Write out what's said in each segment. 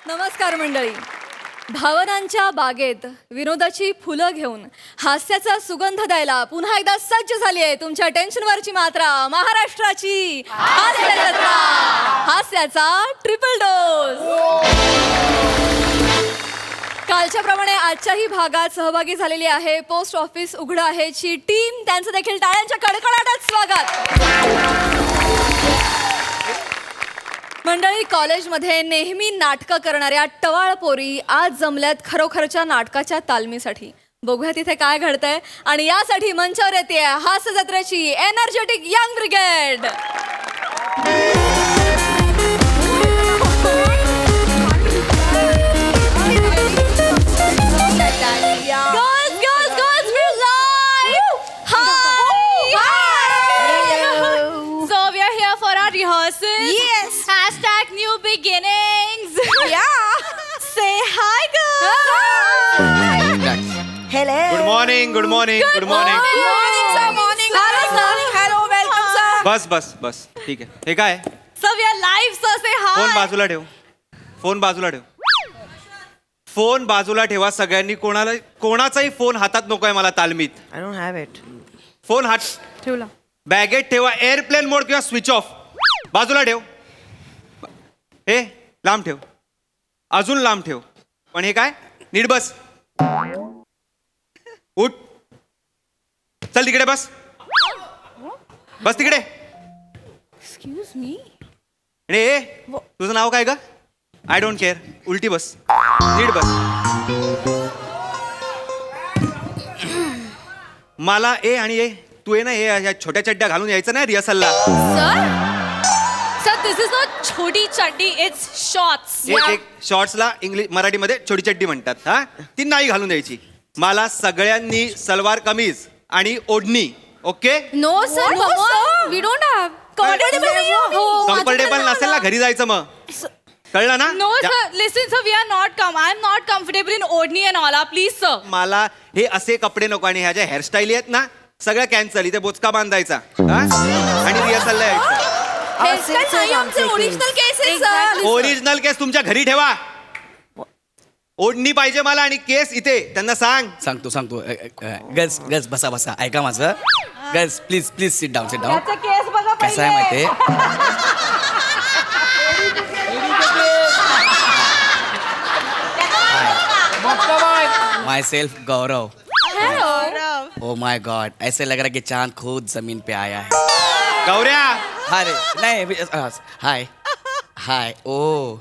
नमस्कार मंडळी. भावनांच्या बागेत विनोदाची फुलं घेऊन हास्याचा सुगंध द्यायला पुन्हा एकदा सज्ज झाली आहे तुमच्या टेन्शनवरची मात्रा, महाराष्ट्राची हास्य जत्रा. हास्याचा ट्रिपल डोस. कालच्या प्रमाणे आजच्याही भागात सहभागी झालेली आहे पोस्ट ऑफिस उघडं आहे ची टीम. त्यांचं देखील टाळ्यांच्या कडकडाटात स्वागत. मंडळी, कॉलेजमध्ये नेहमी नाटकं करणाऱ्या टवाळ पोरी आज जमल्यात खरोखरच्या नाटकाच्या तालमीसाठी. बघूया तिथे काय घडतंय आणि यासाठी मंचावर येते हास्य जत्रेची energetic young brigade. Rehearsal. Yes. Hashtag new beginnings. Yeah. Say hi, girl. Hello. Good morning good morning good morning. Morning. Hello, welcome, sir. बस बस बस ठीक आहे. हे काय? So we are live. So say hi. Phone बाजूला ठेव. Phone बाजूला ठेव. Phone बाजूला ठेवा सगळ्यांनी. कोणाचाही फोन हातात नकोय मला तालमीत. I don't have it. Phone हात ठेवला. बॅगेत ठेवा. एअरप्लेन मोड किंवा स्विच ऑफ. बाजूला ठेव. हे लांब ठेव. अजून लांब ठेव. पण हे काय? नीट बस. उठ. चल तिकडे बस. बस तिकडे. Excuse me. रे तुझं नाव काय ग? I don't care. उलटी बस. नीट बस. मला ए आणि ए तू ये ना हे छोट्या चड्ड्या घालून यायचं नाही रिहर्सलला. Sir, this is not choti chaddi. It's shorts. एक शॉर्ट्सला इंग्लिश मराठीमध्ये छोटी चड्डी म्हणतात. हा ती नाही घालून यायची. मला सगळ्यांनी सलवार कमीज आणि ओढणी. Okay. No sir. Come on. We don't have. Comfortable नसेल ना घरी जायचं मग. कळलं ना? No, sir. Listen, sir. We are not I'm not comfortable in odni and all. Please, sir. मला हे असे कपडे नको आणि ह्या ज्या हेअरस्टाईल आहेत ना सगळ्या कॅन्सल. इथे बोचका बांधायचा हा? आणि रिहर्सलला यायचं. Original cases. ओरिजिनल केस तुमच्या घरी ठेवा. ओढणी पाहिजे मला आणि केस इथे. त्यांना सांगतो गर्ल्स गर्ल्स बसा बसा ऐका माझं. Girls please please sit down केस बघा कसं आहे माहितीये my self Gaurav. Oh my God ऐसे लग रहा है कि चांद खुद जमीन पे आया है. गौऱ्या. अरे नहीं हाय हाय ओ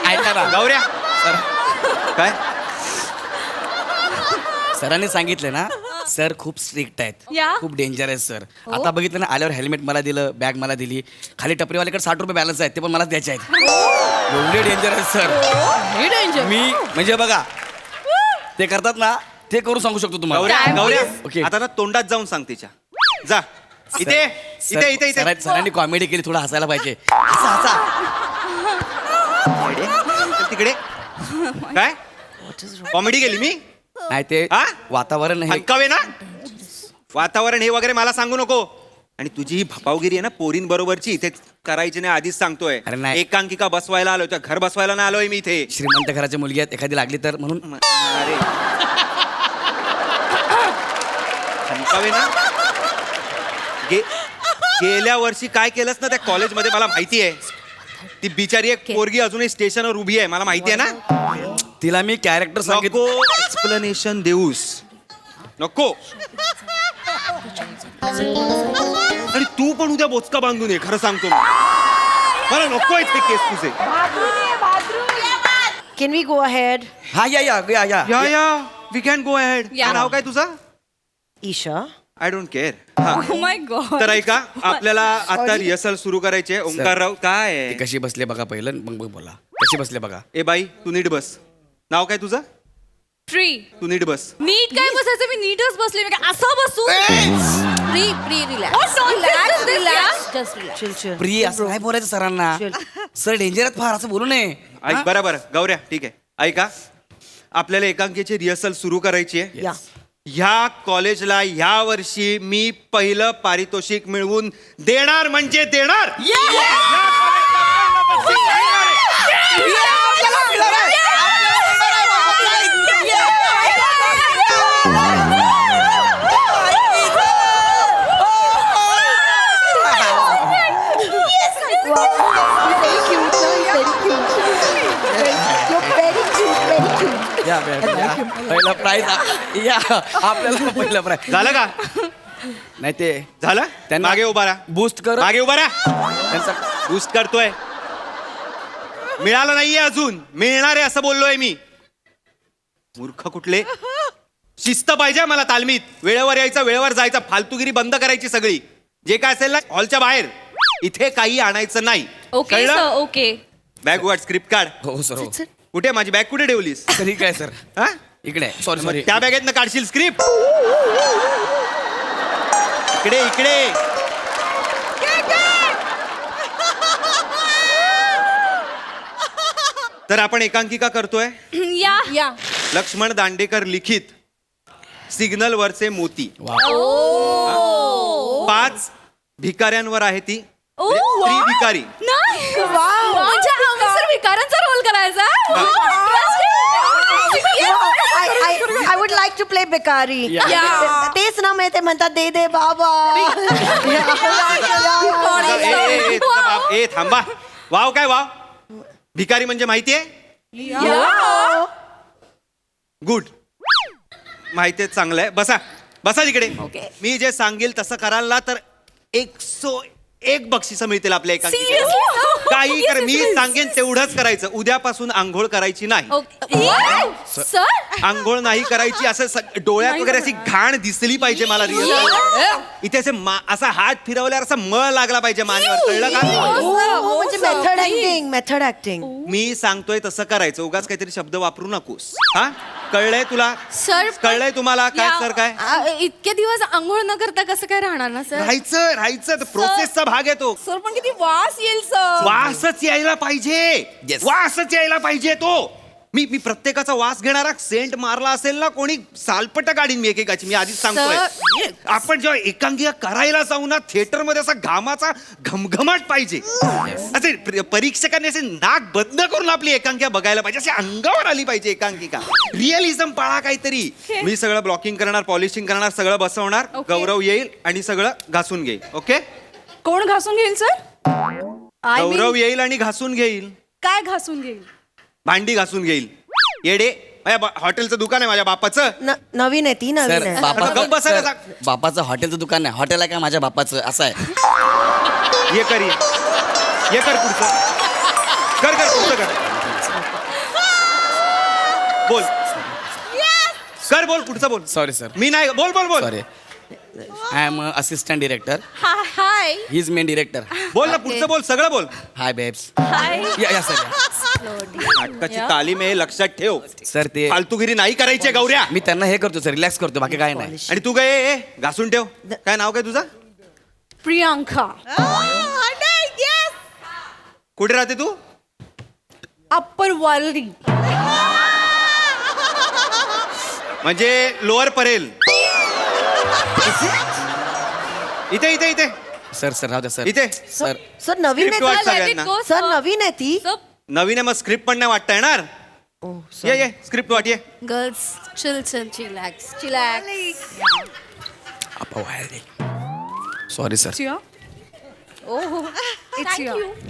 ऐका ना गौऱ्या. सर काय? सरांनी सांगितले ना सर खूप स्ट्रिक्ट आहेत. या. खूप डेंजरस सर. आता बघितलं ना आल्यावर हेल्मेट मला दिलं, बॅग मला दिली, खाली टपरीवाल्याकडे 60 रुपये बॅलन्स आहेत ते पण मला द्यायचे आहेत. एवढे डेंजरस सर. मी म्हणजे बघा ते करतात ना ते करू सांगू शकतो तुम्हाला. गौऱ्या गौऱ्या ओके. आता ना तोंडात जाऊन सांग तिच्या. जा इथे इथे इथे इथे. सरांनी कॉमेडी केली थोडं हसायला पाहिजे. हसा चल तिकडे. काय कॉमेडी केली मी? नाही ते हा? वातावरण नाही. हक्कावे ना वातावरण हे वगैरे मला सांगू नको. आणि तुझी ही भपावगिरी आहे ना पोरींबरोबरची इथे करायची नाही आधीच सांगतोय. अरे नाही. एकांकिका बसवायला आलोय. घर बसवायला नाही आलोय मी इथे. श्रीमंत घराची मुलगी आहेत एखादी लागली तर म्हणून. अरे हक्कावे ना. गेल्या वर्षी काय केलंस ना त्या कॉलेजमध्ये मला माहिती आहे. ती बिचारी एक पोरगी अजूनही स्टेशनवर उभी आहे. मला माहिती आहे ना. तिला मी कॅरेक्टर सांगितलं. नको एक्सप्लेनेशन देऊस. नको. आणि तू पण उद्या बोचका बांधून ये. खरं सांगतो मी. मला नको आहेत ते केस तुझे. Can we go ahead? हा या या वी कॅन गो अहेड. नाव काय तुझं? Isha. I don't care. Oh my God. तर ऐका आपल्याला आता रिहर्सल सुरू करायची आहे. ओंकारराव काय ती आहे? कशी बसले बघा पहिलं मग बोला. कशी बसले बघा. ए बाई तू नीट बस. नाव काय तुझं? Tree. तू नीट बस. नीट काय बसायचं? मी नीटच बसले. मी काय असं बसू? Relax. What nonsense is this, yeah? Just relax. Chill, chill. प्रिय असं नाही बोलायचं सरांना. सर डेंजर आहेत फार असं बोलू नये. ऐक बरं गौऱ्या ठीक आहे. ऐका आपल्याला एकांकीची रिहर्सल सुरू करायची आहे. Yeah. ह्या कॉलेजला ह्या वर्षी मी पहिलं पारितोषिक मिळवून देणार म्हणजे देणार. या कॉलेजला पहिलं बक्षीस देणार आहे. या पहिला प्राईज या आपल्याला पहिला प्राईज झालं का? नाही ते झालं? त्यांना- मागे उभा राहा. बूस्ट कर मागे उभा राहा. त्यांचा बूस्ट करतोय. मिळालं नाहीये अजून, मिळणार आहे असं बोललोय मी. मूर्ख कुठले. शिस्त पाहिजे मला तालमीत. वेळेवर यायचं, वेळेवर जायचं. फालतूगिरी बंद करायची सगळी. जे काय असेल ना हॉलच्या बाहेर. इथे काही आणायचं नाही. ओके कळलं? Sir okay. बॅग वाट, स्क्रिप्ट काढ. हो सर हो कुठे माझी बॅग कुठे ठेवलीस? ठीक आहे सर हा? इकडे सॉरी सॉरी त्या बॅगेतनं काढशील स्क्रिप्ट. इकडे इकडे. तर आपण एकांकिका करतोय. या लक्ष्मण दांडेकर लिखित सिग्नल वरचे मोती. 5 भिकाऱ्यांवर आहे ती. स्त्री भिकारी. म्हणजे आम्ही सर विकारांचा रोल करायचा. I would like to play भिकारी. तेच ना मी ते म्हणतात दे दे बाबा. ए थांबा. वाव काय वाव. भिकारी म्हणजे माहितीये. गुड. माहितीये, चांगलं आहे. बसा बसा तिकडे. मी जे सांगेल तसं कराल ना तर 101 बक्षिसं मिळतील आपल्या एकांकिकेला. काही कर, मी सांगेन तेवढंच करायचं. उद्यापासून आंघोळ करायची नाही. सर आंघोळ नाही करायची. असं डोळ्यात वगैरे अशी घाण दिसली पाहिजे मला. रिअल इथे असे असा हात फिरवल्यावर असा मळ लागला पाहिजे मानेवर. कळलं का? म्हणजे मेथड ऍक्टिंग. मी सांगतोय तसं करायचं. उगाच काहीतरी शब्द वापरू नकोस. हा, कळलंय तुला? सर कळलंय तुम्हाला? काय सर काय इतके दिवस आंघोळ न करता कसं काय राहणार ना सर? राहायचं प्रोसेसचा भाग आहे तो. सर पण किती वास येईल सर. वासच यायला पाहिजे. Yes. वासच यायला पाहिजे तो. मी प्रत्येकाचा वास घेणारा सेंट मारला असेल ना कोणी, सालपट काढीन मी एकेकाची. मी आधीच सांगतोय. आपण जेव्हा एकांकिका करायला जाऊ ना थिएटर मध्ये असा घामाचा घमघमाट पाहिजे. असे परीक्षकांनी असे नाक बंद करून आपली एकांकिका बघायला पाहिजे. अशी अंगावर आली पाहिजे एकांकिका. रिअलिझम पाळा काहीतरी. मी सगळं ब्लॉकिंग करणार, पॉलिशिंग करणार, सगळं बसवणार. गौरव येईल आणि सगळं घासून घेईल. ओके. कोण घासून घेईल सर? गौरव येईल आणि घासून घेईल. काय घासून घेईल? भांडी घासून घेईल. येडे. माझ्या हॉटेलचं दुकान आहे माझ्या बापाचं. नवीन आहे ती नवीन सर आहे. गप्प बसा ना. बापाचं हॉटेलचं दुकान आहे. हॉटेल आहे का माझ्या बापाचं असं आहे. ये कर पुढचं. कर पुढचं कर. बोल. कर बोल पुढचं बोल. सॉरी सर मी नाही. बोल बोल बोल. Sorry I am assistant director. Hi he is main director. बोल ना पुढचं बोल. सगळं बोल. Hi babes. हाय. या सर नाटकाची तालीम आहे, लक्षात ठेव. सर ते फालतूगिरी नाही करायची आहे, गौऱ्या. मी त्यांना हे करतो सर, रिलॅक्स करतो, बाकी काय नाही. आणि तू काय घासून ठेव. काय नाव काय तुझं? प्रियांका. कुठे राहते तू? अप्पर वालरी. म्हणजे लोअर परेल. इथे इथे इथे सर सर राहू द्या सर. इथे सर सर नवीन Script वाच आहे सगळ्यांना. सर नवीन आहे ती. नवीन आहे मग स्क्रिप्ट पण नाही वाटता येणार. ये स्क्रिप्ट वाट. ये girls chill chillax. Sorry sir.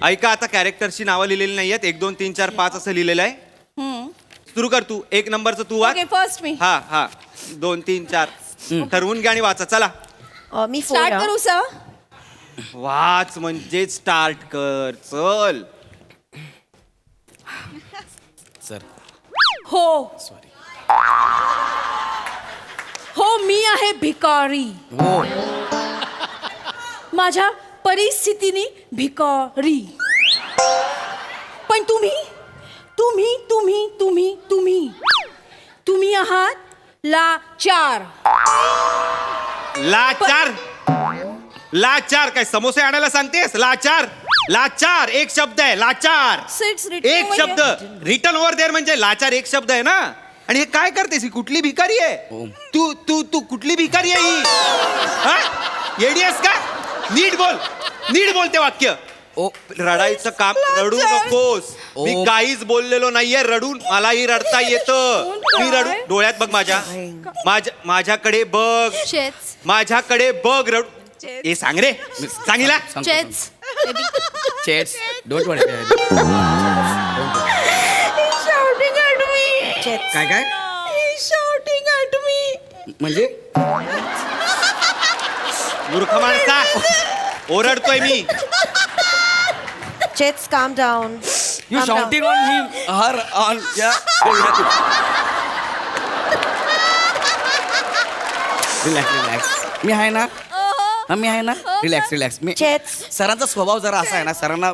ऐका, आता कॅरेक्टरची नावं लिहिलेली नाहीयेत. 1 2 3 4 5 असं लिहिलेलं आहे. सुरू कर तू. 1 नंबरचं तू वाच. फर्स्ट मी हा 2 3 4 ठरवून घ्या आणि वाचा. चला मी स्टार्ट करू सर. वाच म्हणजे स्टार्ट कर. चल. सर हो सॉरी. हो मी आहे भिकारी. हो माझ्या परिस्थितीने भिकारी. पण तुम्ही तुम्ही तुम्ही तुम्ही तुम्ही तुम्ही आहात लाचार. लाचार काय समोसे आणायला सांगतेस? लाचार एक शब्द आहे. लाचार It's written एक over शब्द. रिटर्न ओव्हर देअर म्हणजे लाचार एक शब्द आहे ना. आणि हे काय करतेस ही कुठली भिकारी आहे तू तू तू कुठली भिकारी आहे ही हा येडी आहेस का नीट बोल ते वाक्य ओ रडायचं काम रडू नकोस मी ओ. काहीच बोललेलो नाहीये रडून मलाही रडता येतं मी रडू डोळ्यात बघ माझ्याकडे बघ चेच माझ्याकडे बघ रडू हे सांग रे सांगितला चेच चेट्स डोंट वरी काय काय म्हणजे मूर्ख माणसा ओरडतोय मी Chets, calm down. You Calm down. Shouting on him her on या रिलॅक्स मी आहे ना मी आहे ना रिलॅक्स मी Chets. सरांचा स्वभाव जरा असा आहे ना सरांना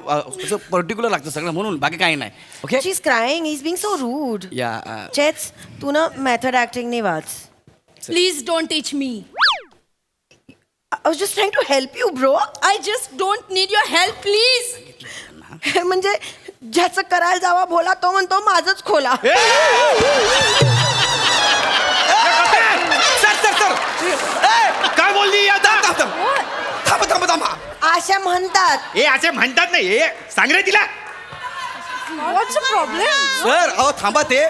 पर्टिक्युलर लागतं सगळं म्हणून बाकी काही नाही okay She's crying. He's being so rude. या Chets, तू ना method acting नाही वाच. Please don't teach me. I was just trying to help you, bro. I just don't need your help, please. म्हणजे ज्याचं करायला जावा बोला तो म्हणतो माझंच खोला. सर काय बोलली आता थांबा अशा म्हणतात. हे असे म्हणतात नाही हे सांग रे तिला What's the problem? सर अहो थांबा ते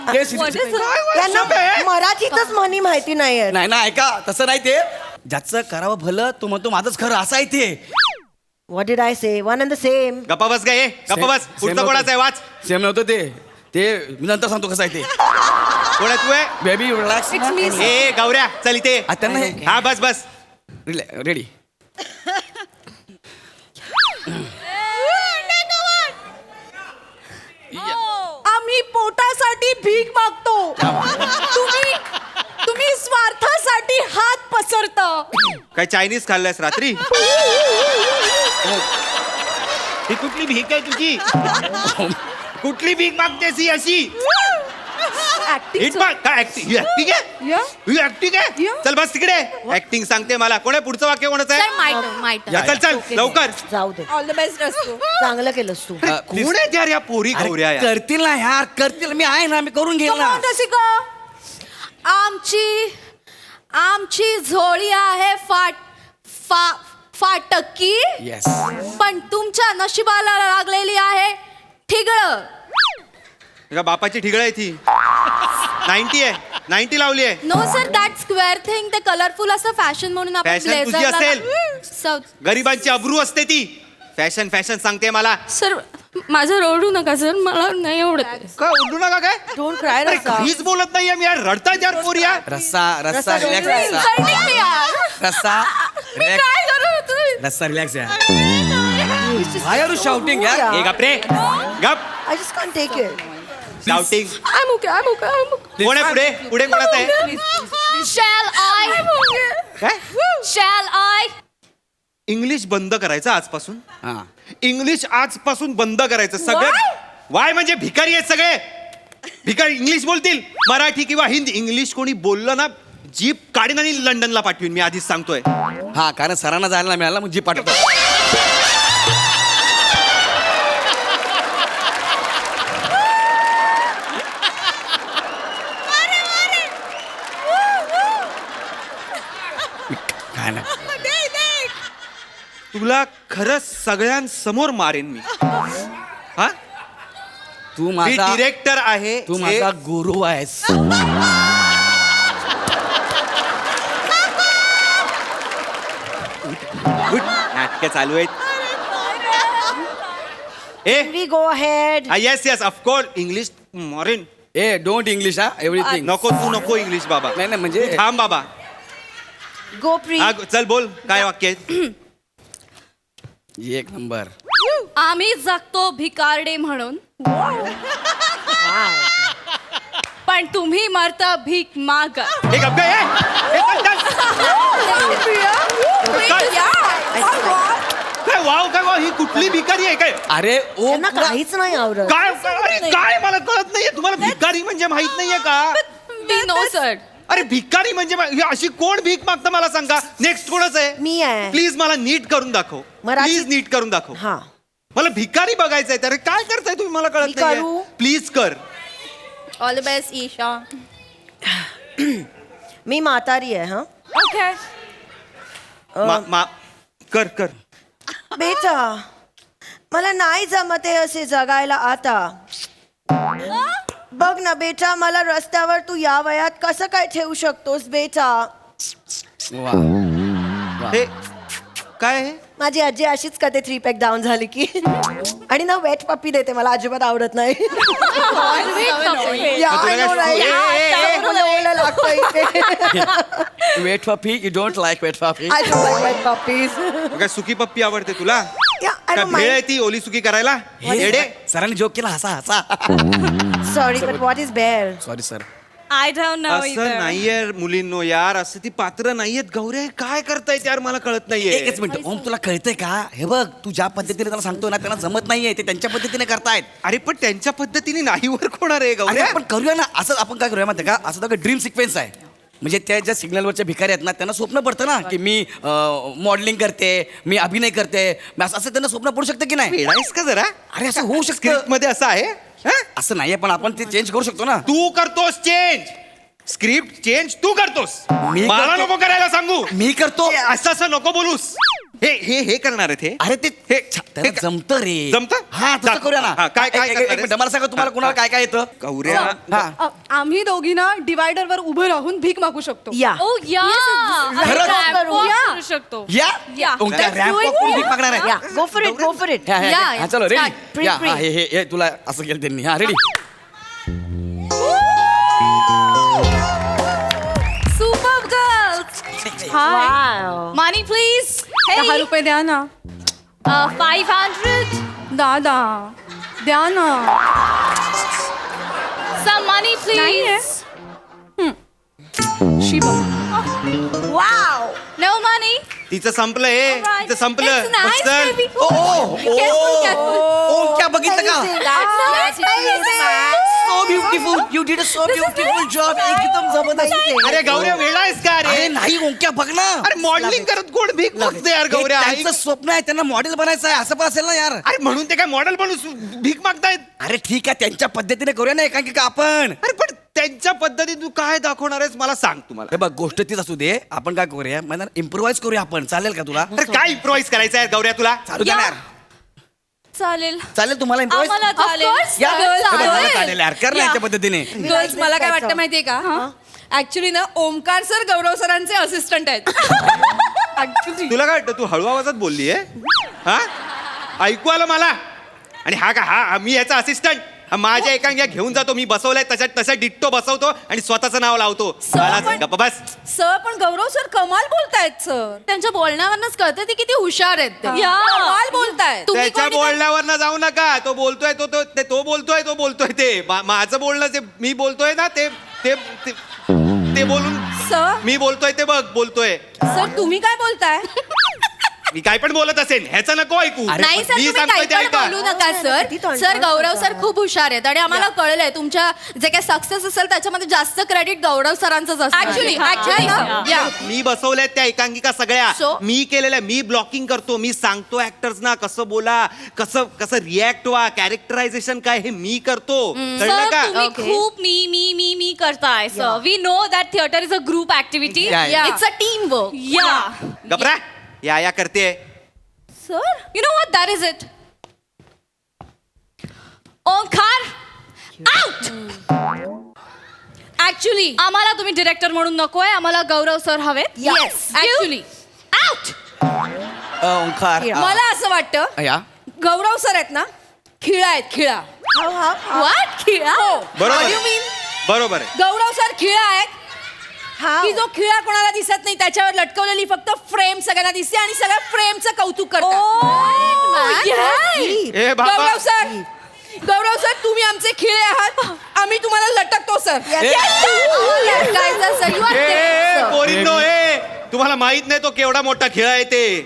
त्यांना मराठीतच म्हणी माहिती नाहीये. नाही ना ऐका तसं नाही ते ज्याचं करावं भलं तो म्हणतो माझंच खरं असं आहे ते What did I say? One and the same. गप्पा बस गे गप्पा बस पुढचं कोणाचं आहे वाच सेम नव्हतं ते मी नंतर सांगतो कसं आहे ते कोण आहे तू आहे बेबी रिलॅक्स It's me. ए गौऱ्या चल इथे त्यांना हा बस रेडी आम्ही पोटासाठी भीक मागतो तुम्ही स्वार्थासाठी हात पसरता काय चायनीज खाल्लंयस रात्री ही कुठली भीक आहे तुझी कुठली भीक मागतेस ही अशी हिट मार काय ऍक्टिंग ऍक्टिंग आहे ही ऍक्टिंग आहे चल बस तिकडे ऍक्टिंग सांगते मला कोण आहे पुढचं वाक्य कोणाचं आहे या, चल लवकर जाऊ दे. ऑल द बेस्ट असतो चांगलं केलंस तू. कोण आहे यार या पोरी गौऱ्या या? करतील ना यार करतील मी आहे ना मी करून घेईल ना रसिका आमची झोळी आहे फाटकी येस पण तुमच्या नशिबाला लागलेली आहे ठिगळ का बापाची ठिगळ आहे ती 90 आहे 90 लावली आहे no sir that square thing ते कलरफुल असं फॅशन म्हणून आपण Fashion तुझी असेल. South. गरिबांची अब्रू असते ती फॅशन सांगते मला सर माझं रडू नका सर मला नाही आवडत काय उडू नका काय Don't cry, अरे रसा. काहीच बोलत नाहीये मी यार रडताय यार पोरी यार रस्सा रस्सा रिलॅक्स don't रस्सा Insulting me यार. रस्सा मी काय करू रस्सा रिलॅक्स यार व्हाय आर यू शाउटिंग यार ए गप रे गप I just can't take it. Shouting I'm okay. कोण आहे पुढे कोणाचं आहे काय Shall I? इंग्लिश बंद करायचं आजपासून हा इंग्लिश आजपासून बंद करायचं सगळे वाय म्हणजे भिकारी आहेत सगळे भिकारी इंग्लिश बोलतील मराठी किंवा हिंदी इंग्लिश कोणी बोललं ना जीप काढीन आणि लंडनला पाठवीन मी आधीच सांगतोय हा कारण सरांना जायला मिळाला मग जी पाठवतो काय नाही तुला खरंच सगळ्यांसमोर मारेन मी हा तू मी माझा डिरेक्टर आहे तू माझा गुरु आहेस नाटक चालू आहेत ए We go ahead. Yes yes of course English moraine A don't English हा एव्हरीथिंग नको तू नको इंग्लिश बाबा नाही नाही म्हणजे तू थांब बाबा Go pre. हा, चल बोल काय वाक्य आहे एक नंबर आम्ही जगतो भिकारडे म्हणून पण तुम्ही मरता भीक माग हे गप गं, हे चल, काय वाव ही कुठली भिकारी आहे काय अरे ओ त्यांना काहीच नाही आवडत. काय मला कळत नाहीये तुम्हाला भिकारी म्हणजे माहित नाहीये का नो सर अरे भिकारी म्हणजे ही अशी कोण भीक मागतं मला सांगा नेक्स्ट कोणच आहे मी आहे. प्लीज मला नीट करून दाखव मराठी- प्लीज नीट करून दाखव हा. मला भिकारी बघायचंय तर काय करताय तुम्ही मला मी कळत करू? नाही प्लीज कर ऑल द बेस्ट ईशा. मी म्हातारी आहे हा. ओके. कर कर. बेटा मला नाही जमत आहे असे जगायला आता. बघ ना बेटा मला रस्त्यावर तू या वयात कसं काय ठेवू शकतोस बेटा. वा हे काय आहे? माझी आजी अशीच करते 3 पॅक डाऊन झाली की. आणि ना वेट पप्पी देते मला अजिबात आवडत नाही. या, तुला I know, काय- right? ए, मला ओरडलं लागतं इथे. Wait Poppy you don't like wait Poppy. I don't like wet puppies. काय सुकी पप्पी आवडते तुला? Yeah, I काय don't भेळ mind. आहे ती ओली सुकी करायला? येडे. सरांनी जोक केला हसा हसा. Sorry, but what is bear? Sorry sir. I don't know असं नाहीये मुलींनो यार, असं ती पात्र नाहीयेत. गौरे काय करतायत यार, मला कळत नाहीये. एकच मिनिट ओम तुला कळतंय का? हे बघ तू ज्या पद्धतीने त्याला सांगतो ना त्यांना जमत नाहीये ते त्यांच्या पद्धतीने करतायत. अरे पण त्यांच्या पद्धतीने नाही वर्क होणार आहे अरे गौरे. आपण करूया ना असं. आपण काय करूया माहिती का? असं तर ड्रीम सिक्वेन्स आहे. म्हणजे त्या ज्या सिग्नलवरच्या भिकारी आहेत ना त्यांना स्वप्न पडतं ना की मी मॉडेलिंग करते, मी अभिनय करते, मी असं त्यांना स्वप्न पडू शकतं की नाही? वेळायस का जरा? अरे असं होऊ शकतं. स्क्रिप्ट मध्ये असं आहे हं? असं नाहीये पण आपण ते चेंज करू शकतो ना. तू करतोस चेंज, स्क्रिप्ट चेंज तू करतोस. मी मला करतो. नको करायला सांगू. मी करतो. हे असं असं नको बोलूस. हे करणार आहेत हे. अरे ते हे त्याला जमतं रे. जमतं? हा तसं करूया ना. हा, काय एक करणार मिनिट, आहेस? मला सांगा तुम्हाला कुणाला काय काय येतं? गौऱ्या हा आम्ही दोघी ना डिवायडर वर उभं राहून भीक मागू शकतो. या ओ या खरंच? करू शकतो. या या. कोणत्या Let's रॅम्प do it. कोण भीक मागणार आहे? या go for it go for it. ह्या, ह्या, या, ह्या, या. चलो रेडी. Pre, या pre. हा, हे तुला असं केलं त्यांनी. हा ready. Super girls. High. Money please. 10 रुपये द्या ना. 500. दादा द्या ना. Some money please. Shiva. Wow. No money. तिचं संपलं हे. Alright. तिचं संपलं. It's nice, मग चल. baby. ओ क्या बघितलं का? So beautiful you did so beautiful job. एकदम जबरदस्त. अरे गौऱ्या वेळायस का अरे रे? नाही ओंक्या बघ ना. अरे मॉडेलिंग करत कोण भीक मागते यार हे गौऱ्या? त्यांचं स्वप्न आहे त्यांना मॉडेल बनायचं आहे असं पण असेल ना यार. अरे म्हणून ते काय मॉडेल बनून भीक मागतायत? अरे ठीक आहे त्यांच्या पद्धतीने करूया ना एकांकिका आपण. अरे पण त्यांच्या पद्धतीत तू काय दाखवणार आहेस मला सांग तुम्हाला. हे बघ गोष्ट तीच असू दे. आपण काय करूया मला इम्प्रोवाइज करूया आपण. चालेल का तुला? अरे काय इम्प्रोवाइज करायचं आहे गौऱ्या तुला? चालू द्या ना यार. चालेल. चालेल तुम्हाला आम्हाला इम्प्रोवाइज? चालेल. या चालेल. हे बघ, मला चालेल यार कर ना याच्या पद्धतीने. गर्ल्स मला काय वाटतं माहितीये का? ऍक्च्युली ना ओमकार सर गौरव सरांचे असिस्टंट आहेत. ऍक्च्युली तुला काय वाटतं तू हळू आवाजात बोलली आहे? हा ऐकू आलं मला. आणि हा का हा मी याचा असिस्टंट माझ्या एकांग्या घेऊन जातो. मी बसवलाय तसा डिट्टो बसवतो आणि स्वतःचं नाव लावतो. मला गप्प बस. सर पण गौरव सर कमाल बोलतायत सर. त्यांच्या बोलण्यावरच कळतं ते किती हुशार आहेत ते. या. कमाल बोलतायत. तुम्ही त्याच्या कोणी- बोलण्यावर ना जाऊ नका. तो बोलतोय तो बोलतोय ते माझं बोलणं जे मी बोलतोय ना ते ते ते ते बोलून सर मी बोलतोय ते बघ बोलतोय. सर तुम्ही काय बोलताय? मी काय पण बोलत असेल ह्याचं नको ऐकू. नाही सर मी तुम्ही सांगतोय काही ते पण ऐका. बोलू नका किती सर. तोंड सर तोंड गौरव सर खूप हुशार आहेत आणि आम्हाला कळलंय तुमच्या जे काही सक्सेस असेल त्याच्यामध्ये जास्त क्रेडिट गौरव सरांचंच असतं. Actually, या. मी बसवल्यात त्या एकांकिका सगळ्या So? मी केलेल्या. मी ब्लॉकिंग करतो. मी सांगतो ऍक्टर्सना कसं बोला, कसं रिॲक्ट व्हा, कॅरेक्टरायझेशन काय हे मी करतो. कळलं सर का? तुम्ही Okay. खूप मी करताय sir. We know that theatre is a group activity. Yeah, yeah. It's a team work. या. गबरा या करते. Sir you know what that is it. Omkar out. Actually आम्हाला तुम्ही डिरेक्टर म्हणून नकोय. आम्हाला गौरव सर हवेत. Yes. Actually out. ओंकार मला असं वाटतं या गौरव सर आहेत ना खिळा आहेत खिळा. व्हॉट खिळा. बरोबर What do you आहे. mean? बरोबर आहे. गौरव सर खिळा आहेत की जो खिळा कोणाला दिसत नाही त्याच्यावर लटकवलेली फक्त फ्रेम सगळ्यांना दिसते आणि सगळ्या फ्रेमचं कौतुक करतात. ए बाबा गौरव सर तुम्ही आमचे खिळे आहात. आम्ही तुम्हाला लटकतो सर. पोरींनो तुम्हाला माहित नाही तो केवढा मोठा खेळ आहे ते.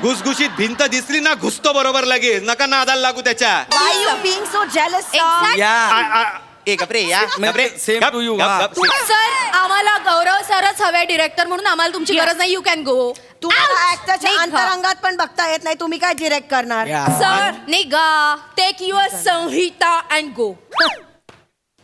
घुसघुशीत भिंत दिसली ना घुसतो बरोबर लगेच. नका नादाला लागू त्याच्या. Why you being so jealous? या गपरे या गपरे. Same to you, हा. सर आम्हाला गौरव सरच हवे डिरेक्टर म्हणून. आम्हाला तुमची गरज नाही. You can go. तुम्हाला ऍक्टरच्या अंतरंगात पण बघता येत नाही. तुम्ही काय डिरेक्ट करणार? या. सर निघा. टेक युअर संहिता अँड गो.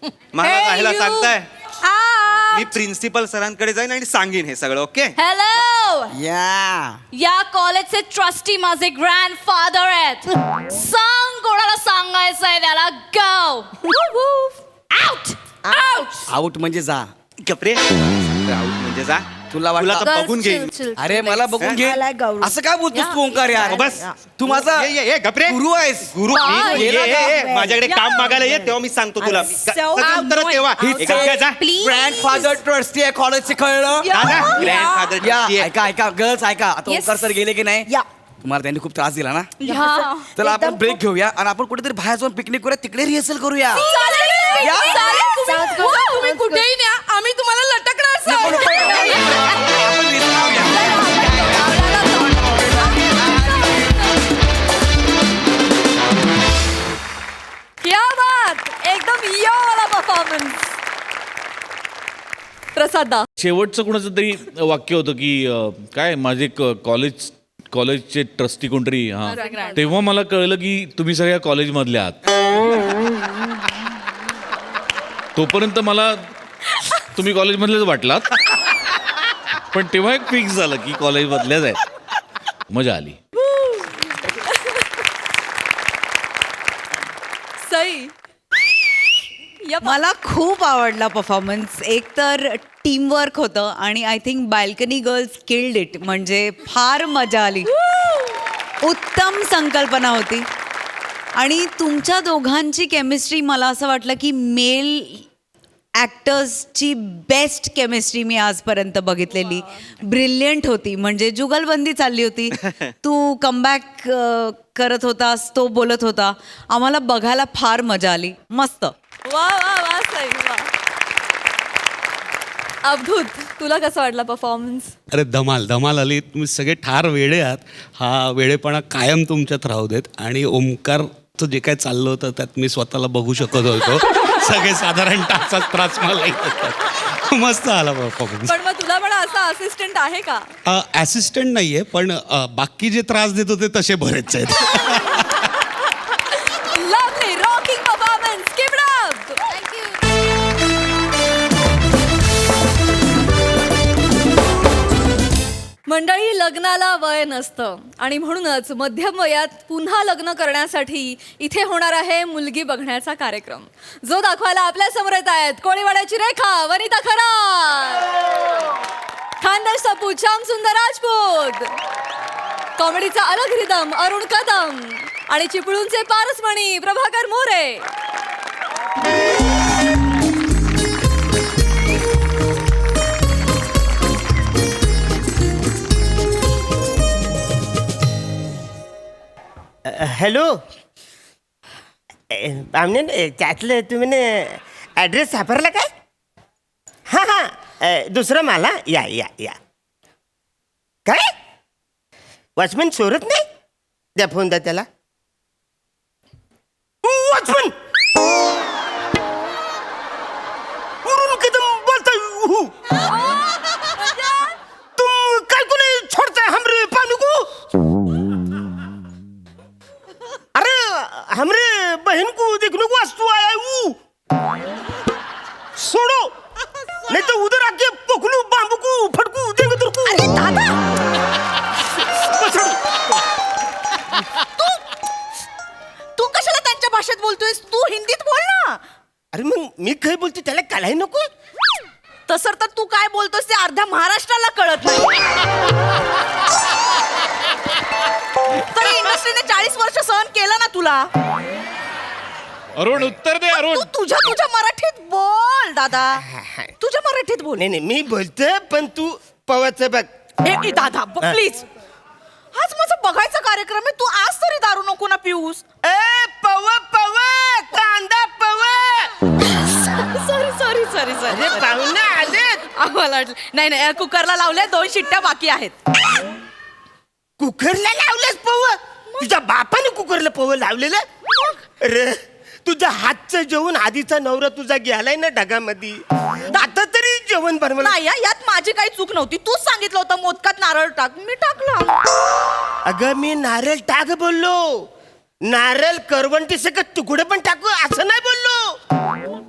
मला Hey, राहायला you. सांगताय Out. मी प्रिन्सिपल सरांकडे जाईन आणि सांगेन हे सगळं. ओके हॅलो या या कॉलेजचे ट्रस्टी माझे ग्रँडफादर आहेत. सांग कोणाला सांगायचं आहे त्याला. Go out out. आउट म्हणजे जा. कपरे आऊट म्हणजे जा. तुला वाटलं- तुला तर बघून घेईन. अरे मला बघून घे. I like गौरव. असं काय बोलतोस तू ओंकार यार. बस तू माझा ये गपरे गुरु आहेस. गुरु Bye. ये माझ्याकडे काम मागायला ये तेव्हा मी सांगतो तुला. उत्तर तेव्हा जा. ग्रँडफादर ट्रस्टी आहे कॉलेजचे, कळलं? ग्रँडफादर या ऐका गर्ल्स ऐका. आता Yes. ओंकार सर गेले की नाही? या. तुम्हाला त्यांनी खूप त्रास दिला ना. या चला आपण एकदम ब्रेक घेऊया आणि आपण कुठेतरी बाहेर जाऊन पिकनिक करूया, तिकडे रिहर्सल करूया. चालेल. Sounds good. तुम्ही कुठेही न्या, आम्ही तुम्हाला लटकणार sir. आपण rehearsal करूया. क्या बात, एकदम यो वाला परफॉर्मन्स. प्रसाद दा. शेवटचं कुणाचं तरी वाक्य होतं की काय माझे कॉलेजचे ट्रस्टी कोणतरी हां तेव्हा मला कळलं की तुम्ही सगळ्या कॉलेजमधल्या आहात. तोपर्यंत मला तुम्ही कॉलेजमधलेच वाटलात, पण तेव्हा एक फिक्स झालं की कॉलेजमधल्याच आहेत. मजा आली. सई. मला खूप आवडला परफॉर्मन्स. एक तर टीमवर्क होतं आणि I think balcony girls killed it. म्हणजे फार मजा आली. उत्तम संकल्पना होती आणि तुमच्या दोघांची केमिस्ट्री मला असं वाटलं की मेल ॲक्टर्सची बेस्ट केमिस्ट्री मी आजपर्यंत बघितलेली. ब्रिलियंट होती. म्हणजे जुगलबंदी चालली होती. तू कमबॅक करत होतास, तो बोलत होता. आम्हाला बघायला फार मजा आली. मस्त. वा वा वा सई वा. अवधूत, तुला कसं वाटला परफॉर्मन्स? अरे धमाल आली. तुम्ही सगळे ठार वेडे आहात. हा वेडेपणा कायम तुमच्यात राहू देत. आणि ओमकारचं जे काय चाललं होतं त्यात मी स्वतःला बघू शकत होतो. सगळे साधारण तासाच त्रास मला येत होता. मस्त आला परफॉर्मन्स. पण मग तुला पण असा असिस्टंट आहे का? असिस्टंट नाहीये, पण बाकी जे त्रास देत होते तसे बरेच आहेत. Lovely rocking performance. Keep it up. मंडळी, लग्नाला वय नसतं आणि म्हणूनच मध्यम वयात पुन्हा लग्न करण्यासाठी इथे होणार आहे मुलगी बघण्याचा कार्यक्रम, जो दाखवायला आपल्या समोर येत आहेत कोळीवाड्याची रेखा, वनिता खरात, खानदेश सपू श्याम सुंदर राजपूत, कॉमेडीचा अलग रिदम अरुण कदम आणि चिपळूणचे पारसमणी प्रभाकर मोरे. हॅलो पाहुणे, त्यातलं तुम्ही ॲड्रेस सापडला काय? हां हां, दुसरं मला या या या. काय वॉचमॅन चोरत नाही? द्या फोन द्या त्याला. वॉचमॅन वरून कदम बोलताय. तुम काय कोणी छोड़ता हमरे पानी को? अरे हमरे बहन को देखने को वास्तु आया हूँ. छोड़ो नहीं तो उधर आके पकड़ू बांबू को फटकू देंगे तेरे को. अरे तू कशाला त्यांच्या भाषेत बोलतोयस? तू हिंदीत बोल ना. अरे मग मी काय बोलतो त्याला कळाय नको? तसं तर तू काय बोलतोस ते अर्ध्या महाराष्ट्राला कळत नाही. तरी इंडस्ट्रीने 40 वर्ष सहन केलं ना तुला. अरुण उत्तर दे. अरुण तू तुझ्या मराठीत बोल दादा. तुझ्या मराठीत बोल. नाही मी बोलतो पण तू पवाचं बघ. हे दादा प्लीज. आज माझा बघायचा कार्यक्रम आहे. तू आज तरी दारू नको ना पिऊस. ए पव कांदा पव. सॉरी अरे पाहुणे आलेत. आम्हाला नाही कुकरला लावल्या 2 शिट्ट्या बाकी आहेत. कुकरला लावलंस पव? तुझ्या बापाने कुकरला पव लावलेलं? अरे तुझ्या हातचं जेवण आधीचा नवरा तुझा गेलाय ना ढगामध्ये. आता तरी जेवण बनवलं. नाही यात माझी काही चूक नव्हती. तूच सांगितलं होतं मोदकात नारळ टाक, मी टाकला. अगं मी नारळ टाक बोललो. नारळ करवंटी सकट तुकडे पण टाकू असं नाही बोललो.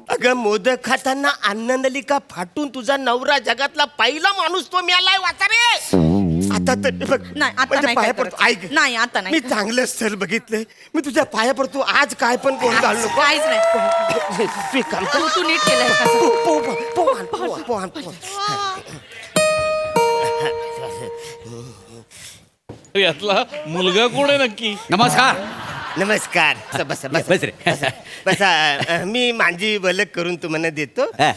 अगं मोदक खाताना अन्ननलिका फाटून तुझा नवरा जगातला पहिला माणूस तो मिळालाय वाचारे. आता तर बघ, नाही, आता म्हणजे नाही पाया काय पडतो. करत. ऐक नाही, आता नाही. मी चांगलं स्थळ बघितलंय. मी तुझ्या पाया पडतो. आज काय पण कोण घालू नको. काहीच नाही. तू एक काम कर. तू नीट केलंय का? यातला मुलगा कोण आहे नक्की? नमस्कार. नमस्कार. बसा बसा बस रे. बसा. मी माझी वलक करून तुम्हाला देतो. हा.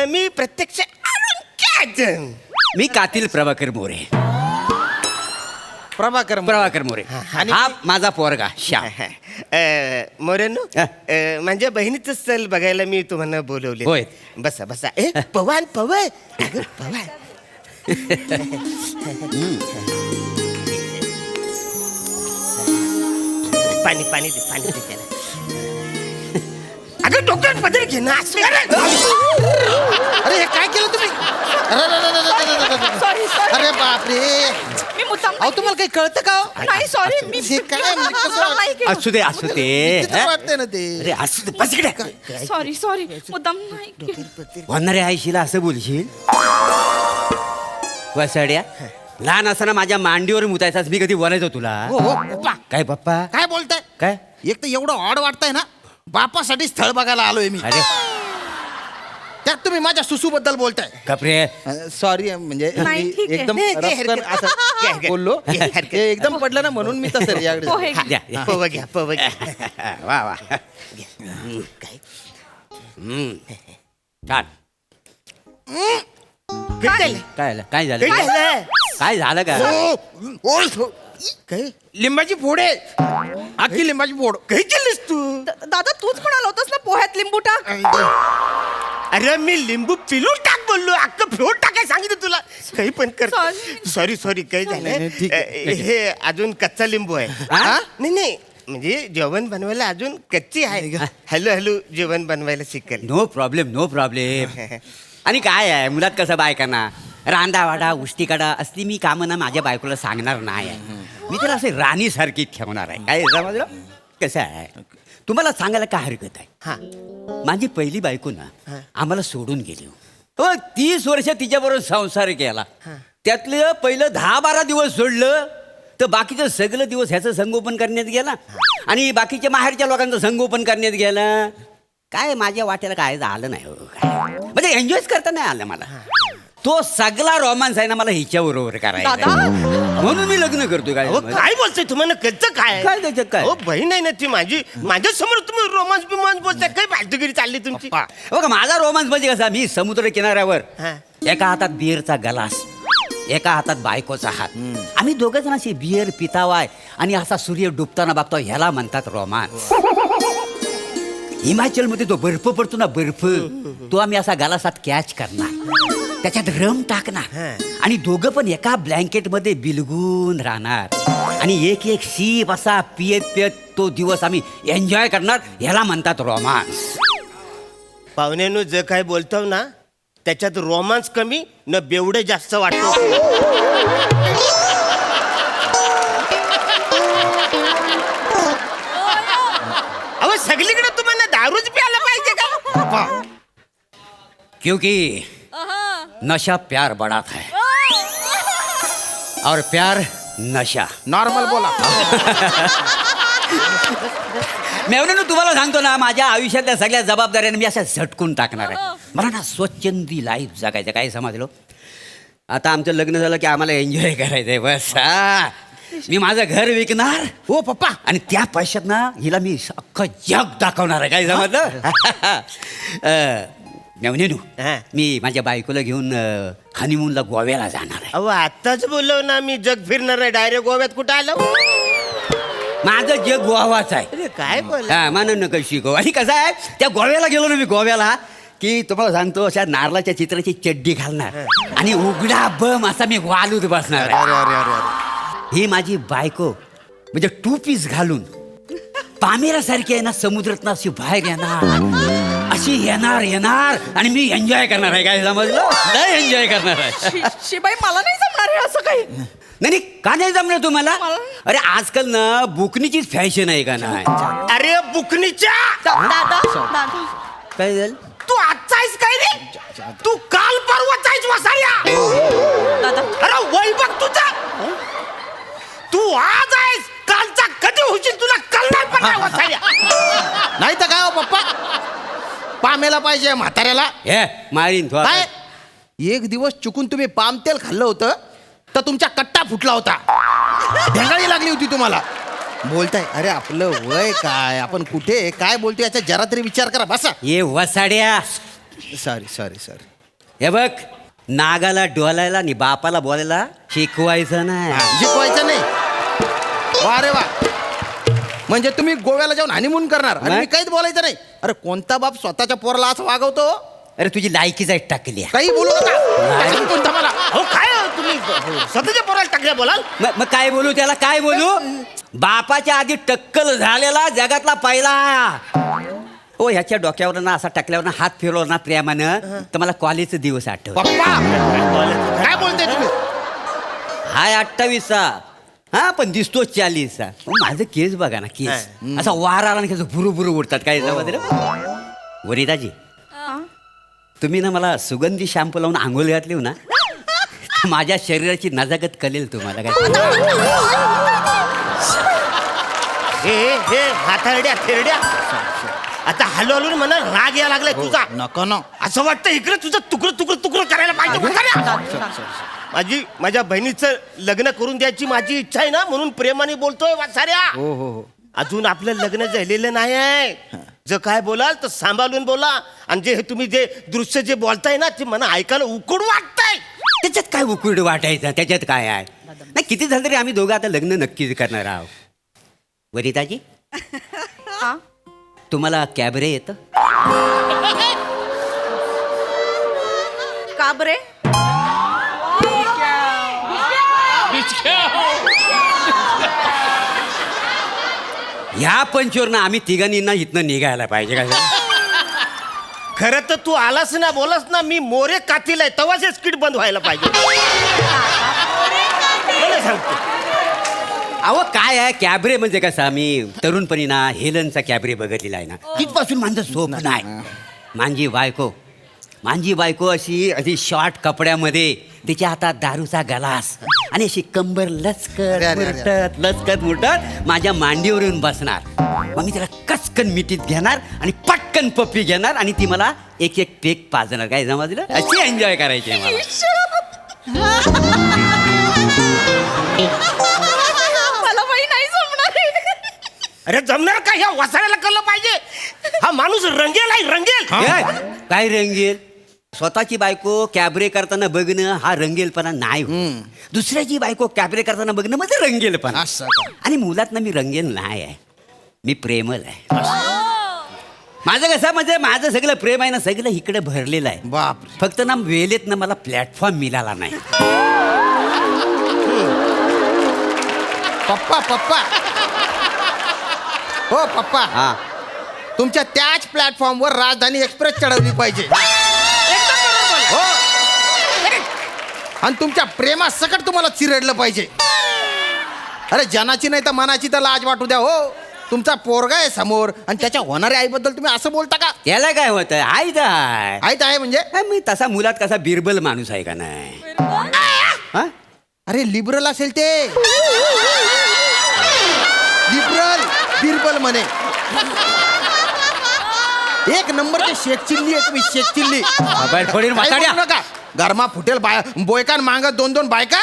मी प्रत्यक्ष अरुण कॅजन. मी कातील प्रभाकर मोरे. प्रभाकर मोरे. हा माझा पोरगा श्याम. मोरेनो, हा. माझ्या बहिणीचं स्थळ बघायला मी तुम्हाला बोलवले. होय. बसा बसा. पवन पवन अगं, पवन. पाणी पाणी दे, पाणी दे त्याला. अगं डोक्यात पदर घे ना. अरे हे काय केलं तुम्ही? अरे बापरे. मी मुद्दाम अहो तुम्हाला काही कळतं का हो? नाही, सॉरी. मी हे काय म्हणजे कसं मुद्दाम नाही केलं. असू दे असू दे. विचित्र वाटतंय ना ते. अरे असू दे. बस इकडे. सॉरी मुद्दाम नाही केलं. होणाऱ्या आईशीला असं बोलशील? वसाड्या, लहान असताना माझ्या मांडीवर मुतायचास मी कधी बोलायचो तुला? हो हो पप्पा. काय पप्पा? काय बोलताय? काय? एक तर एवढं ऑड वाटतंय ना. बापासाठी स्थळ बघायला आलोय मी. अरे त्यात तुम्ही माझ्या सुसू बद्दल बोलताय. कपरे. सॉरी म्हणजे नाही, मी ठीक आहे. एकदम रफकन असं बोललो. हे एकदम पडलं ना म्हणून मी तसं याकडे. पोहे घे. द्या, द्या. पव घ्या पव घ्या. वा वा. काय छान. काय काय झालं? काय झालं? झालं? काय झालं का? काय लिंबाची फोड आहे. अख्खी लिंबाची फोड. काय केलंस तू? दादा तूच म्हणाला होतास ना पोह्यात लिंबू टाक. अरे मी लिंबू पिलून टाक बोललो. अख्खं फ्लोट टाकाय सांगितलं तुला. काही पण कर. सॉरी काय झालं? ठीक हे अजून कच्चा लिंबू आहे. हा? नाही म्हणजे जेवण बनवायला अजून कच्ची आहे. हॅलो जेवण बनवायला शिकेल. No problem. आणि काय आहे मुलात कसं बायकांना रांदावाडा उष्टीकाडा असली मी कामं ना माझ्या बायकोला सांगणार नाही आहे. मी तर असे राणीसारखी ठेवणार आहे. काय समजलं? कसं आहे तुम्हाला सांगायला काय हरकत आहे? हा माझी पहिली बायको ना आम्हाला सोडून गेली. हो 30 वर्ष तिच्याबरोबर संसार केला. त्यातलं पहिलं 10-12 दिवस सोडलं तर बाकीचं सगळं दिवस ह्याचं संगोपन करण्यात गेला आणि बाकीच्या माहेरच्या लोकांचं संगोपन करण्यात गेलं. काय माझ्या वाट्याला काय झालं नाही हो. काय म्हणजे एन्जॉयच करता नाही आलं मला. तो सगळा रोमांस आहे ना मला हिच्याबरोबर करायचा आहे. म्हणून मी लग्न करतोय. काय काय बोलतोय तुम्हाला कळतं काय? काय त्याच्यात काय? हो बहीण आहे ना ती माझी. माझ्या समोर तुम्ही रोमांस बोलताय. काय फालतूगिरी चालली तुमची? बघा माझा रोमांस म्हणजे कसा मी समुद्र किनाऱ्यावर हा. एका हातात बिअरचा ग्लास एका हातात बायकोचा हात. आम्ही दोघं जण अशी बिअर पितावाय आणि असा सूर्य डुबताना बघतो. ह्याला म्हणतात रोमांस. हिमाचलमध्ये तो बर्फ पडतो ना बर्फ तो आम्ही असा गालासात कॅच करणार त्याच्यात रम टाकणार आणि दोघं पण एका ब्लँकेटमध्ये बिलगून राहणार आणि एक एक सीप असा पियत तो दिवस आम्ही एन्जॉय करणार. ह्याला म्हणतात रोमांस. पाहुण्यानं जे काय बोलतो ना त्याच्यात रोमांस कमी न बेवडे जास्त वाटतो. अहो सगळीकडे तुम्हाला दारूच प्यायला पाहिजे का? क्योंकि नशा प्यार बढ़ाता है और प्यार नशा. नॉर्मल बोला. मेवण्यानं तुम्हाला सांगतो ना माझ्या आयुष्यातल्या सगळ्या जबाबदाऱ्याने मी अशा झटकून टाकणार आहे. मला ना स्वच्छंदी लाईफ जगायचं. काय समजलो? आता आमचं लग्न झालं की आम्हाला एन्जॉय करायचंय बस. हा मी माझं घर विकणार हो पप्पा. आणि त्या पैशात ना हिला मी अख्खं जग दाखवणार आहे. काय समजलं? मेवणेनू हा. मी माझ्या बायकोला घेऊन हनीमूनला गोव्याला जाणार आहे. अहो आत्ताच बोललो ना मी जग फिरणार आहे. डायरेक्ट गोव्यात कुठं आलो? माझं जग गोवाच आहे. अरे काय बोल? हा मानन नका शिकव. आणि कसं आहे त्या गोव्याला गेलो ना मी गोव्याला की तुम्हाला सांगतो अशा नारळाच्या चित्राची चड्डी घालणार आणि उघडा बम असा मी वालूत बसणार आहे. अरे ही माझी बायको म्हणजे 2 पीस घालून पामेरासारखी आहे ना समुद्रात अशी बाहेर येणार अशी येणार आणि मी एन्जॉय करणार आहे. काय समजलं? नाही एन्जॉय करणार आहे. शिबाई मला नाही जमणार हे असं काही. नाही का नाही जमणार तुम्हाला? अरे आजकाल ना बुकनीचीच फॅशन आहे का नाही? अरे बुकनीच्या दादा काय झालं तू आजचा आहेस काय रे तू काल परवाचा आहेस वसाड्या अरे वय बघ तुझा तू आज आहेस कालचा कधी होशील तुला कळणार पण नाही वसाड्या नाही तर काय हो पप्पा पामेला पाहिजे म्हाताऱ्याला हे मारीन थोडा काय एक दिवस चुकून तुम्ही पाम तेल खाल्लं होतं तर तुमचा कट्टा फुटला होता ढेंगाळी लागली होती तुम्हाला बोलताय अरे आपलं वय काय आपण कुठे काय बोलतोय याचा जरा तरी विचार करा बसा ये वसाड्या सॉरी सॉरी सॉरी हे बघ नागाला डोलायला आणि बापाला बोलायला शिकवायचं नाही शिकवायचं नाही वा रे वा म्हणजे तुम्ही गोव्याला जाऊन हनीमून करणार आणि नाही. मी काहीच बोलायचं नाही अरे कोणता बाप स्वतःच्या पोराला असं वागवतो अरे तुझी लायकीच आहे टाकली काही बोलू नका त्याच्यात कोणता मला हो काय हो तुम्ही स्वतःच्या पोराला टाकल्या बोलाल मग काय बोलू त्याला काय बोलू बापाच्या आधी टक्कल झालेला जगातला पहिला ओ ह्याच्या डोक्यावर ना असा टाकल्यावर ना हात फिरवला ना प्रेमानं तर मला कॉलेजचा दिवस आठवत पप्पा काय बोलताय तुम्ही हाय 28चा हा पण दिसतो 40चा माझं केस बघा ना केस असा वार आला ना भुरू भुरू उडतात काय वनिताजी तुम्ही ना मला सुगंधी शॅम्पू लावून आंघोळ घातली हो ना माझ्या शरीराची नजाकत कळेल तुम्हाला काय हे हातारड्या फिरड्या आता हलवून मला राग यायला लागलाय तुझा नको न असं वाटतं इकडे तुझं तुकडं करायला पाहिजे वसाऱ्या. माझ्या बहिणीचं लग्न करून द्यायची माझी इच्छा आहे ना म्हणून प्रेमाने बोलतोय वासाऱ्या हो हो हो अजून आपलं लग्न झालेलं नाही आहे जर काय बोलाल तर सांभाळून बोला आणि जे हे तुम्ही जे दृश्य जे बोलताय ना ते मला ऐकायला उकड वाटतंय त्याच्यात काय उकुड वाटायचं त्याच्यात काय आहे नाही किती झालं तरी आम्ही दोघं आता लग्न नक्कीच करणार आहोत वनिताजी तुम्हाला कॅबरे येतं का बरे ह्या पंचवरनं आम्ही तिघांनी ना इथनं निघायला पाहिजे काय खरं तर तू आलास ना बोलास ना मी मोरे कातील आहे तेव्हाच हे स्किट बंद व्हायला पाहिजे मला सांगतो अहो काय आहे कॅबरे म्हणजे कसं आम्ही तरुणपणी ना हेलनचा कॅबरे बघितलेला आहे ना तिथपासून माझं स्वप्न आहे माझी बायको अशी अशी शॉर्ट कपड्यामध्ये तिच्या हातात दारूचा गलास आणि अशी कंबर लचकत मुरटत माझ्या मांडीवर येऊन बसणार मग मी तिला कचकन मिठीत घेणार आणि पटकन पप्पी घेणार आणि ती मला एक एक पेक पाजणार काय समजलं अशी एन्जॉय करायची आहे मला बाई नाही जमणार अरे जमणार का ह्या वसाड्याला कळलं पाहिजे हा माणूस रंगेल आहे रंगेल मला काय रंगेल स्वतःची बायको कॅबरे करताना बघणं हा रंगेलपणा नाही दुसऱ्याची बायको कॅबरे करताना बघणं म्हणजे रंगेलपणा आणि मुलात ना मी रंगेल नाही आहे मी प्रेमल आहे माझं कसं म्हणजे माझं सगळं प्रेम आहे ना सगळं इकडे भरलेलं आहे बाप फक्त ना वेळेत ना मला प्लॅटफॉर्म मिळाला नाही पप्पा पप्पा हो पप्पा हा तुमच्या त्याच प्लॅटफॉर्मवर राजधानी एक्सप्रेस चढवली पाहिजे हो आणि तुमच्या प्रेमासकट तुम्हाला चिरडलं पाहिजे अरे जनाची नाही तर मनाची तर लाज वाटू द्या हो तुमचा पोरगा आहे समोर आणि त्याच्या होणाऱ्या आईबद्दल तुम्ही असं बोलता का याला काय होतं आई आहे आईत आहे म्हणजे मी तसा मुलात कसा बिरबल माणूस आहे का नाही हा? अरे लिबरल असेल ते लिबरल बिरबल म्हणे एक नंबरचे शेख चिल्ली आहे तुम्ही शेख चिल्ली मोबाईल फोडीन म्हाताड्या. नका गरमा फुटेल बोयकान मागत दोन दोन बायका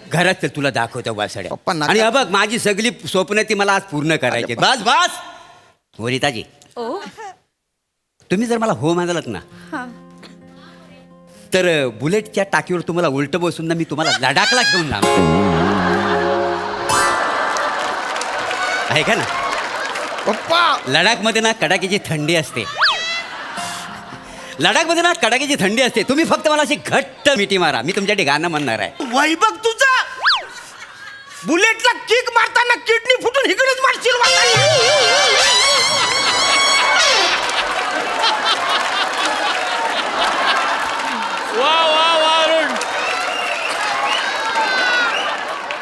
घरात चल, तुला दाखवतो वासड्या पप्पा नका. आणि बघ माझी सगळी स्वप्न ती मला आज पूर्ण करायची बस बस वनिताजी तुम्ही जर मला हो म्हणालात ना तर बुलेटच्या टाकीवर तुम्हाला उलट बसून ना मी तुम्हाला लडाखला घेऊन जाणार आहे का ना पप्पा लडाखमध्ये ना कडाक्याची थंडी असते लडाखमध्ये ना कडाक्याची थंडी असते तुम्ही फक्त मला अशी घट्ट मिठी मारा मी तुमच्यासाठी गाणं म्हणणार आहे वैभव तुझा बुलेटला किक मारताना किडनी फुटून इकडेच मारशील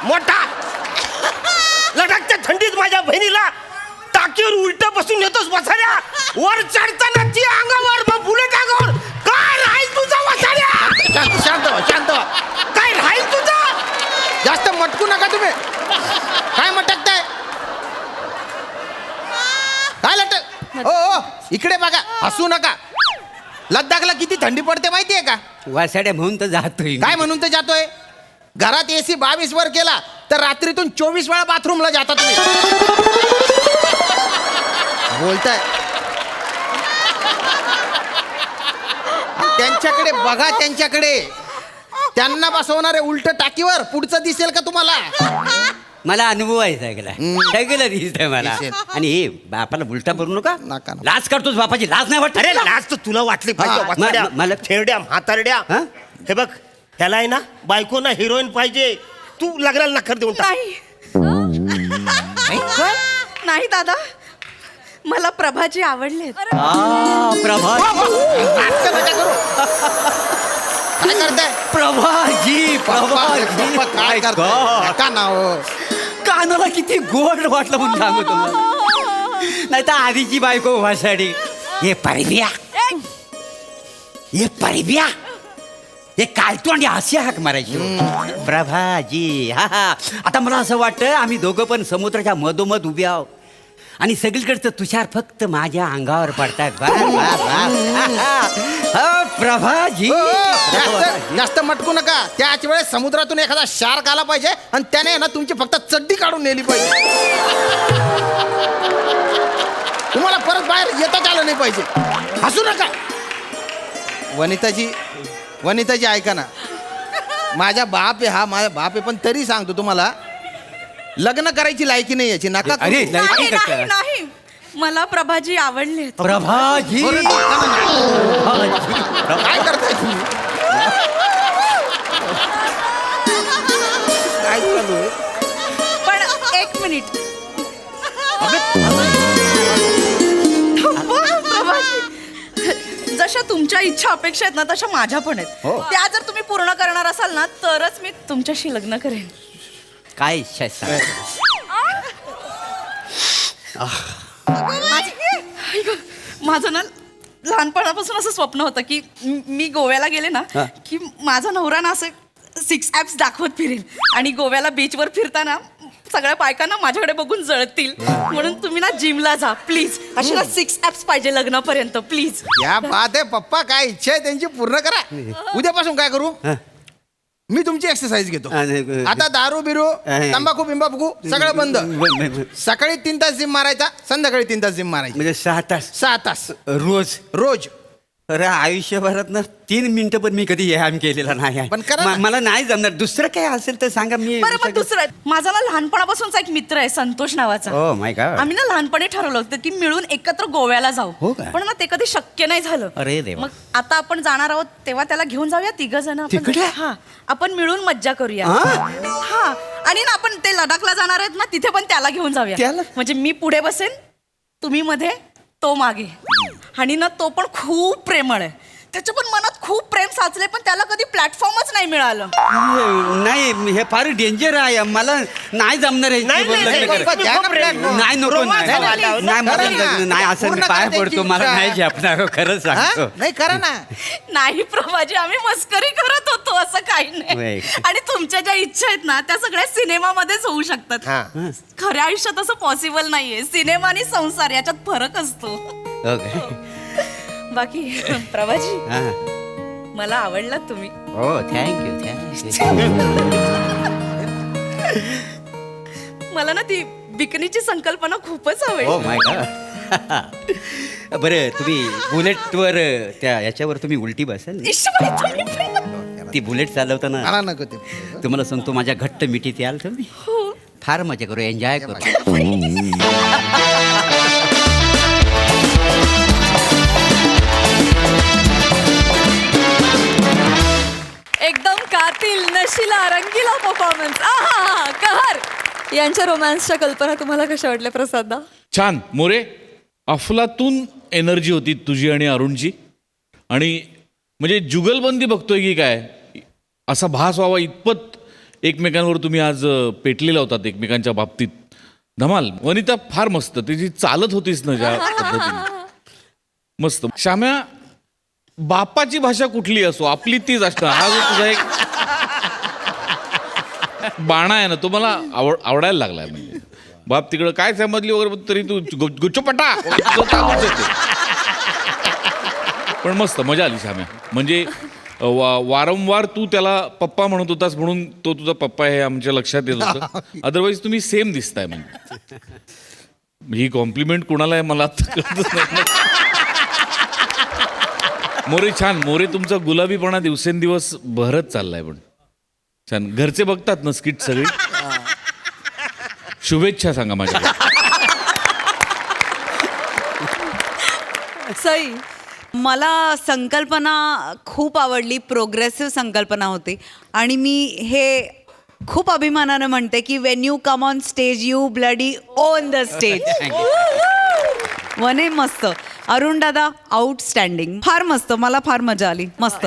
मोठा लडाखच्या थंडीत माझ्या बहिणीला टाकीवर उलट बसून येतोस बसाऱ्या वर चढताना ती अंगावर मग बुलेट अंगावर काय राहील तुझा वसाड्या शांत शांत व्हा, शांत व्हा. काय राहील तुझं जास्त मटकू नका तुम्ही. काय मटकताय? काय लटक? ओ इकडे बघा, हसू नका. लद्दाखला किती थंडी पडते माहितीये का? वासाड्या म्हणून तर जातोय काय म्हणून तर जातोय? घरात AC 22 वर केला तर रात्रीतून 24 वेळा बाथरूमला जाता तुम्ही. बोलताय. त्यांच्याकडे बघा, त्यांच्याकडे. त्यांना बसवणारे उलट टाकीवर पुढचं दिसेल का तुम्हाला? मला अनुभव आहे सगळं दिसतंय मला. दिसेल. आणि हे बापाला उलटा करू नका. नका. लाज करतोस बापाची, लाज नाही वाटत अरे लाज तर तुला वाटली पाहिजे हा, वसाड्या. मला- थेरड्या म्हातारड्या हा? हे बघ ह्याला आहे ना बायको ना हिरोईन पाहिजे. तू लग्नाला नखर देऊन टाक. नाही दादा, मला प्रभाजी आवडले. प्रभा नाटकं नका करू. काय करताय? प्रभाजी पप्पा, काय करताय? का नाव? कानाला किती गोड वाटलं म्हणून सांगू तुम्हाला. नाही तर आधीची बायको वासाडी. हे परबिया, हे परबिया, हे कालतोंडी अशी हाक मारायची. प्रभाजी, हा हा. आता मला असं वाटतं आम्ही दोघं पण समुद्राच्या मधोमध उभे आहोत आणि सगळीकडचं तुषार फक्त माझ्या अंगावर पडतात. प्रभाजी, ओ, जास्त मटकू नका. त्याच वेळेस समुद्रातून एखादा शार्क आला पाहिजे आणि त्याने ना तुमची फक्त चड्डी काढून नेली पाहिजे. तुम्हाला परत बाहेर येताच आलं नाही पाहिजे. हसू नका. वनिताजी ऐका ना. माझा बाप आहे, हा माझा बाप आहे, पण तरी सांगतो तुम्हाला, लग्न करायची लायकी नाही याची. नका करू. अरे लायकी का काय? नाही, मला प्रभाजी आवडले. प्रभाजी, बरं, काय करताय तुम्ही? काय चालू आहे? पण एक मिनिट. प्रभाजी, जशा तुमच्या इच्छा अपेक्षा आहेत ना तशा माझ्या पण आहेत. त्या जर तुम्ही पूर्ण करणार असाल ना तरच मी तुमच्याशी लग्न करेन. काय इच्छा आहे माझं ना लहानपणापासून असं स्वप्न होतं की मी गोव्याला गेले ना की माझा नवरा ना असे 6 ॲप्स दाखवत फिरेल आणि गोव्याला बीचवर फिरताना सगळ्या बायकांना माझ्याकडे बघून जळतील. म्हणून तुम्ही ना जिमला जा प्लीज. अशी ना 6 ॲप्स पाहिजे लग्नापर्यंत प्लीज. या बात आहे पप्पा. काय इच्छा आहे त्यांची पूर्ण करा. उद्यापासून काय करू? मी तुमची एक्सरसाइज घेतो. आता दारू बिरू तंबाखू बिंबाखू सगळं बंद. सकाळी 3 तास जिम मारायचा, संध्याकाळी 3 तास जिम मारायची. म्हणजे 6 तास 6 तास रोज. रोज. अरे आयुष्यभरात ना 3 मिनिटं पण मी कधी व्यायाम केलेला नाही आहे. पण करा ना. मला नाही जमणार. दुसरं काय असेल तर सांगा. मी बरं पण दुसरं माझा ना लहानपणापासूनचा एक मित्र आहे संतोष नावाचा. Oh my God. आम्ही ना लहानपणी ठरवलं होतं की मिळून एकत्र गोव्याला जाऊ. हो का? पण ना ते कधी शक्य नाही झालं. अरे देवा. मग आता आपण जाणार आहोत तेव्हा त्याला घेऊन जाऊया 3 जण. तिकडे? हा, आपण मिळून मज्जा करूया. हा? हा, आणि ना आपण ते लडाखला जाणार आहेत ना तिथे पण त्याला घेऊन जाऊया. त्याला? म्हणजे मी पुढे बसेन, तुम्ही मध्ये, तो मागे. आणि ना तो पण खूप प्रेमळ आहे. त्याच्या पण मनात खूप प्रेम साचले पण त्याला कधी प्लॅटफॉर्मच नाही मिळालं. नाही हे फार डेंजर आहे. मला नाही जमणार आहे. नाही, नाही, लग्न नाही, करायचं. द्या ना platform. नाही नको रोमांच नाही. झाला. नाही मला करा ना. लग्न नाही असं मी पूर्ण पाय करा पडतो. त्यांची मला इच्छा. नाही झेपणार खरंच सांगतो. हा? नाही करा ना. नाही प्रभाजी, आम्ही मस्करी करत होतो, असं काही नाही. नाही. आणि तुमच्या ज्या इच्छा आहेत ना त्या सगळ्या सिनेमामध्येच होऊ शकतात. हा. खऱ्या आयुष्यात असं पॉसिबल नाहीये. सिनेमा आणि संसार याच्यात फरक असतो. ओके. बाकी प्रभाजी, हा. मला आवडलात तुम्ही. हो थँक्यू. मला ना ती बिकनीची संकल्पना खूपच ओ आवडली. माय गॉड. बरं तुम्ही बुलेटवर त्या याच्यावर तुम्ही उलटी बसाल. इश्श बाई, तुम्ही पण. ती बुलेट चालवताना मला नको ते. तुम्हाला सांगतो माझ्या घट्ट मिठीत याल तुम्ही. हो. फार मजा करू, एन्जॉय करू. एकदम कातिल नशिला रंगीला परफॉर्मन्स. आहा कहर. यांच्या रोमॅन्सच्या कल्पना तुम्हाला कशा वाटल्या प्रसादा? छान मोरे. अफलातून एनर्जी होती तुझी आणि अरुणची. आणि म्हणजे जुगलबंदी बघतोय की काय असा भास व्हावा इतपत एकमेकांवर तुम्ही आज पेटलेला होतात एकमेकांच्या बाबतीत. धमाल. वनिता फार मस्त. तिची चालत होतीस ना ज्या पद्धतीने मस्त. श्याम्या, बापाची भाषा कुठली असो आपली तीच असणार. हा जो तुझा एक बाणा आहे ना, तो मला आवडायला लागलाय. म्हणजे बाप तिकडं काय समजली वगैरे तरी तू गुच्चपटा पण मस्त मजा आली श्याम्या. म्हणजे वारंवार तू त्याला पप्पा म्हणत होतास म्हणून तो तुझा पप्पा हे आमच्या लक्षात येत होतं. अदरवाईज तुम्ही सेम दिसताय. म्हणजे ही कॉम्प्लिमेंट कुणाला आहे मला आता कळतच नाही. मोरे छान. मोरे तुमचा गुलाबीपणा दिवसेंदिवस बहरत चाललाय. पण छान. घरचे बघतात ना स्किट सगळी. शुभेच्छा सांगा माझ्या. सई, मला संकल्पना खूप आवडली. प्रोग्रेसिव्ह संकल्पना होती आणि मी हे खूप अभिमानानं म्हणते की Wien you come on stage you bloody on the stage. वने मस्त. अरुण दादा आउटस्टँडिंग. फार मस्त. मला फार मजा आली. मस्त.